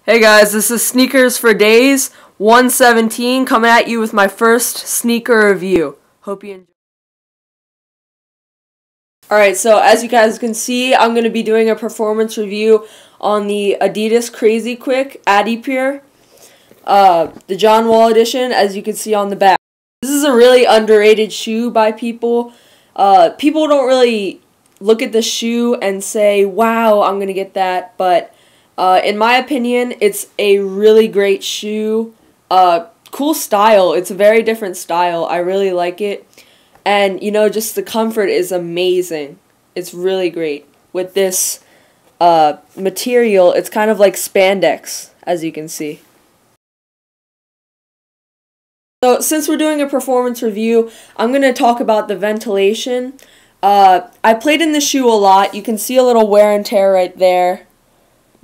Hey guys, this is Sneakers for Days 117 coming at you with my first sneaker review. Hope you enjoy. Alright, so as you guys can see, I'm going to be doing a performance review on the Adidas Crazyquick Adipure, the John Wall edition, as you can see on the back. This is a really underrated shoe by people. People don't really look at the shoe and say, wow, I'm going to get that, but in my opinion, it's a really great shoe. Cool style. It's a very different style. I really like it. And, you know, just the comfort is amazing. It's really great. With this material, it's kind of like spandex, as you can see. So, since we're doing a performance review, I'm going to talk about the ventilation. I played in the shoe a lot. You can see a little wear and tear right there.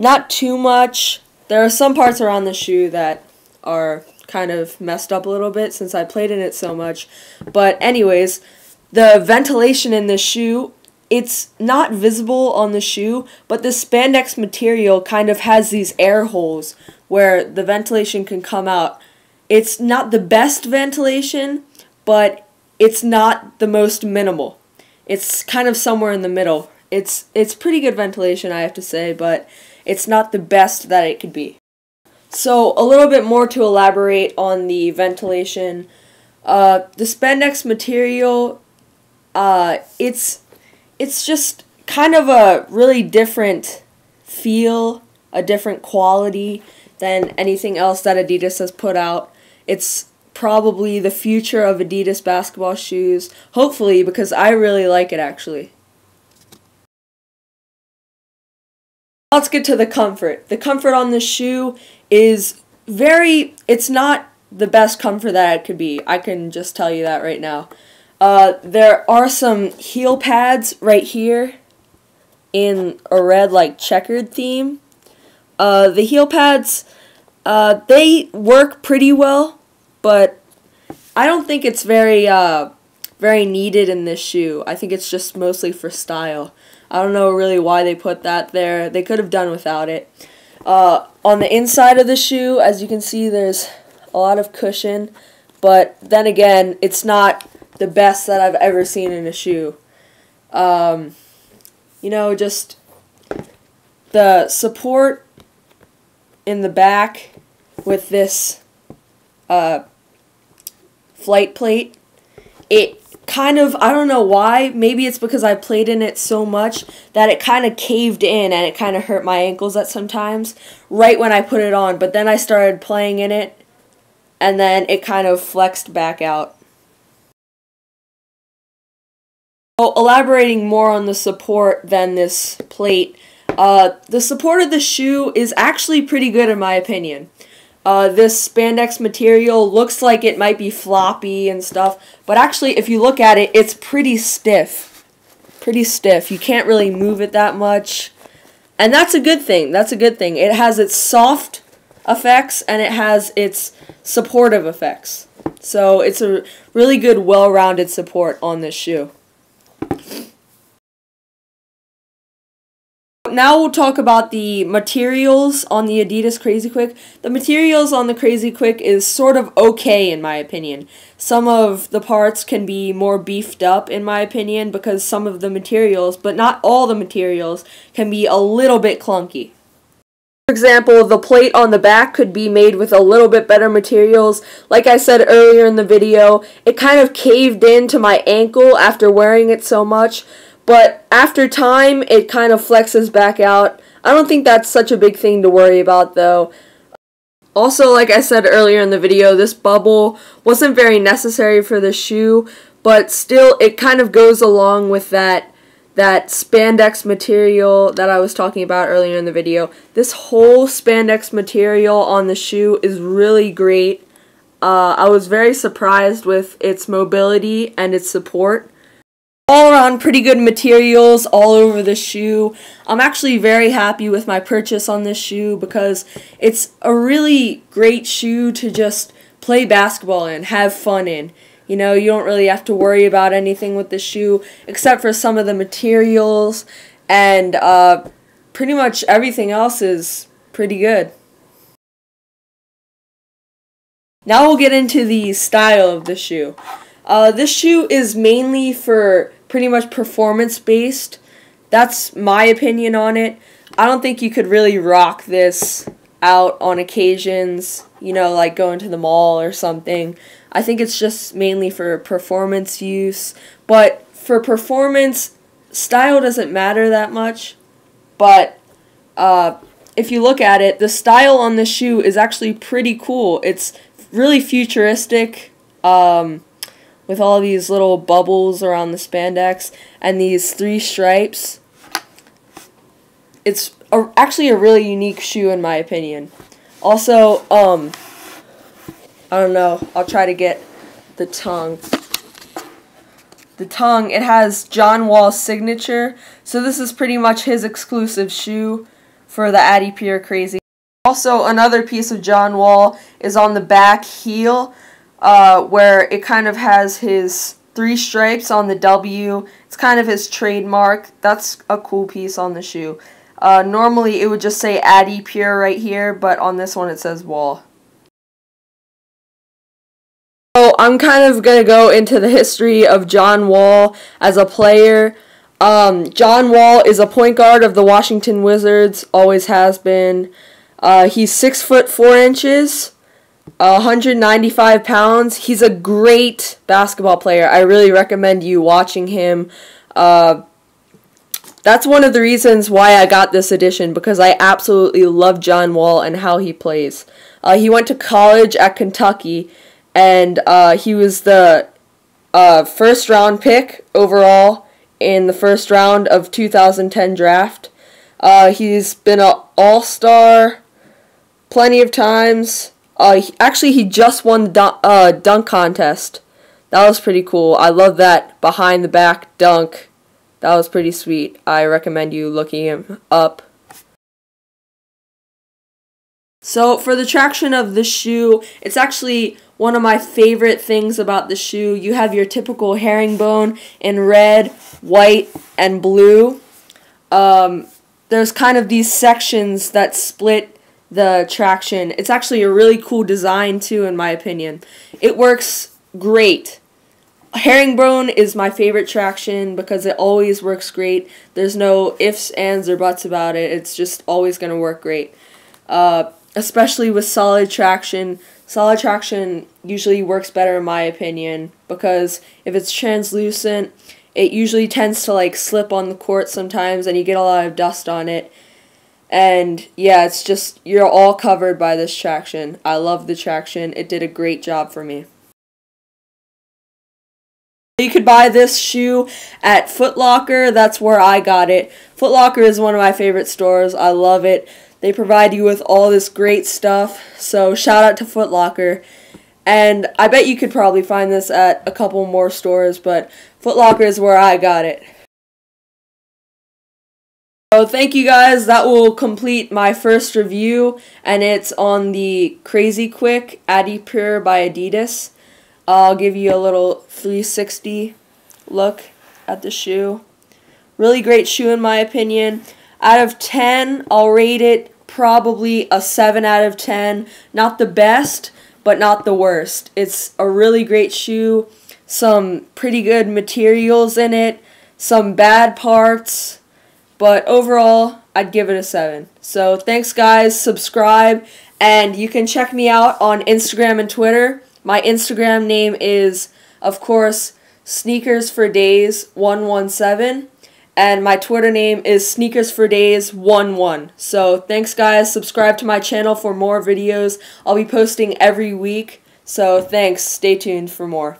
Not too much. There are some parts around the shoe that are kind of messed up a little bit since I played in it so much. But anyways, the ventilation in the shoe, it's not visible on the shoe, but the spandex material kind of has these air holes where the ventilation can come out. It's not the best ventilation, but it's not the most minimal. It's kind of somewhere in the middle. It's pretty good ventilation, I have to say, but it's not the best that it could be. So, a little bit more to elaborate on the ventilation. The spandex material, it's just kind of a really different feel, a different quality than anything else that Adidas has put out. It's probably the future of Adidas basketball shoes, hopefully, because I really like it actually. Let's get to the comfort. The comfort on this shoe is it's not the best comfort that it could be. I can just tell you that right now. There are some heel pads right here in a red, like, checkered theme. The heel pads, they work pretty well, but I don't think it's very needed in this shoe. I think it's just mostly for style. I don't know really why they put that there. They could have done without it. On the inside of the shoe, as you can see, there's a lot of cushion. But then again, it's not the best that I've ever seen in a shoe. You know, just the support in the back with this flight plate, it kind of, I don't know why, maybe it's because I played in it so much that it kind of caved in and it kind of hurt my ankles at some times right when I put it on, but then I started playing in it and then it kind of flexed back out. So, elaborating more on the support than this plate, the support of the shoe is actually pretty good in my opinion. This spandex material looks like it might be floppy and stuff, but actually if you look at it, it's pretty stiff. Pretty stiff. You can't really move it that much. And that's a good thing. That's a good thing. It has its soft effects and it has its supportive effects. So it's a really good, well-rounded support on this shoe. Now we'll talk about the materials on the Adidas Crazyquick. The materials on the Crazyquick is sort of okay in my opinion. Some of the parts can be more beefed up in my opinion because some of the materials, but not all the materials, can be a little bit clunky. For example, the plate on the back could be made with a little bit better materials. Like I said earlier in the video, it kind of caved into my ankle after wearing it so much. But after time, it kind of flexes back out. I don't think that's such a big thing to worry about, though. Also, like I said earlier in the video, this bubble wasn't very necessary for the shoe, but still, it kind of goes along with that spandex material that I was talking about earlier in the video. This whole spandex material on the shoe is really great. I was very surprised with its mobility and its support. All around pretty good materials all over the shoe. I'm actually very happy with my purchase on this shoe because it's a really great shoe to just play basketball in, have fun in. You know, you don't really have to worry about anything with the shoe except for some of the materials, and pretty much everything else is pretty good. Now we'll get into the style of the shoe. This shoe is mainly for pretty much performance-based. That's my opinion on it. I don't think you could really rock this out on occasions, you know, like going to the mall or something. I think it's just mainly for performance use. But for performance, style doesn't matter that much. But if you look at it, the style on this shoe is actually pretty cool. It's really futuristic, with all these little bubbles around the spandex and these 3 stripes. It's actually a really unique shoe in my opinion. Also, I don't know, I'll try to get the tongue. The tongue, it has John Wall's signature, so this is pretty much his exclusive shoe for the Adipure Crazy. Also, another piece of John Wall is on the back heel, where it kind of has his 3 stripes on the W. It's kind of his trademark. That's a cool piece on the shoe. Normally, it would just say Adipure right here, but on this one it says Wall. So I'm kind of going to go into the history of John Wall as a player. John Wall is a point guard of the Washington Wizards, always has been. He's 6 foot 4 inches, 195 pounds. He's a great basketball player. I really recommend you watching him. That's one of the reasons why I got this edition, because I absolutely love John Wall and how he plays. He went to college at Kentucky, and he was the first round pick overall in the first round of 2010 draft. He's been an all-star plenty of times. Actually, he just won the dunk contest. That was pretty cool. I love that behind-the-back dunk. That was pretty sweet. I recommend you looking him up. So, for the traction of the shoe, it's actually one of my favorite things about the shoe. You have your typical herringbone in red, white, and blue. There's kind of these sections that split the traction. It's actually a really cool design too, in my opinion. It works great. Herringbone is my favorite traction because it always works great. There's no ifs, ands, or buts about it. It's just always going to work great. Especially with solid traction. Solid traction usually works better in my opinion, because if it's translucent, it usually tends to like slip on the court sometimes and you get a lot of dust on it. And yeah, it's just, you're all covered by this traction. I love the traction. It did a great job for me. You could buy this shoe at Foot Locker. That's where I got it. Foot Locker is one of my favorite stores. I love it. They provide you with all this great stuff. So shout out to Foot Locker. And I bet you could probably find this at a couple more stores, but Foot Locker is where I got it. So thank you guys. That will complete my first review, and it's on the Crazyquick Adipure by Adidas. I'll give you a little 360 look at the shoe. Really great shoe in my opinion. Out of 10, I'll rate it probably a 7 out of 10. Not the best, but not the worst. It's a really great shoe. Some pretty good materials in it. Some bad parts. But overall, I'd give it a 7. So thanks guys. Subscribe. And you can check me out on Instagram and Twitter. My Instagram name is, of course, SneakersForDays117. And my Twitter name is SneakersForDays11. So thanks guys. Subscribe to my channel for more videos. I'll be posting every week. So thanks. Stay tuned for more.